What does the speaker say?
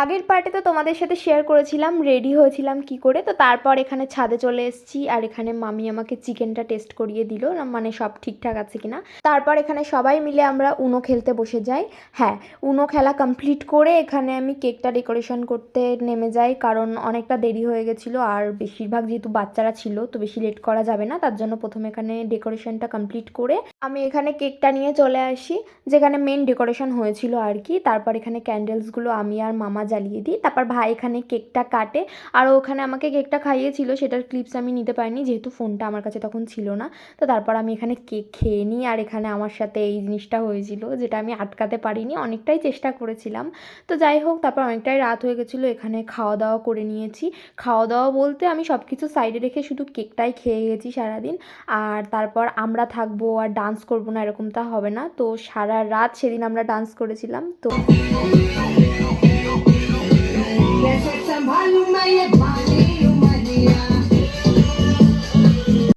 আগের পার্টে তো তোমাদের সাথে শেয়ার করেছিলাম রেডি হয়েছিলাম কি করে। তো তারপর এখানে ছাদে চলে এসেছি, আর এখানে মামি আমাকে চিকেনটা টেস্ট করিয়ে দিল, মানে সব ঠিকঠাক আছে কিনা। তারপর এখানে সবাই মিলে আমরা উনো খেলতে বসে যাই। হ্যাঁ, উনো খেলা কমপ্লিট করে এখানে আমি কেকটা ডেকোরেশন করতে নেমে যাই, কারণ অনেকটা দেরি হয়ে গেছিলো, আর বেশিরভাগ যেহেতু বাচ্চারা ছিল তো বেশি লেট করা যাবে না, তার জন্য প্রথমে এখানে ডেকোরেশনটা কমপ্লিট করে আমি এখানে কেকটা নিয়ে চলে আসি, যেখানে মেন ডেকোরেশন হয়েছিল আর কি। তারপর এখানে ক্যান্ডেলসগুলো আমি আর মামা জ্বালিয়ে দিই, তারপর ভাই এখানে কেকটা কাটে, আর ওখানে আমাকে কেকটা খাইয়েছিল, সেটার ক্লিপস আমি নিতে পারিনি যেহেতু ফোনটা আমার কাছে তখন ছিল না। তো তারপর আমি এখানে কেক খেয়ে নিই, আর এখানে আমার সাথে এই জিনিসটা হয়েছিল যেটা আমি আটকাতে পারিনি, অনেকটাই চেষ্টা করেছিলাম। তো যাই হোক, তারপর অনেকটাই রাত হয়ে গেছিলো, এখানে খাওয়া দাওয়া করে নিয়েছি। খাওয়া দাওয়া বলতে আমি সব কিছু সাইডে রেখে শুধু কেকটাই খেয়ে গেছি সারাদিন। আর তারপর আমরা থাকবো আর ডান্স করবো না এরকমটা হবে না, তো সারা রাত সেদিন আমরা ডান্স করেছিলাম। তো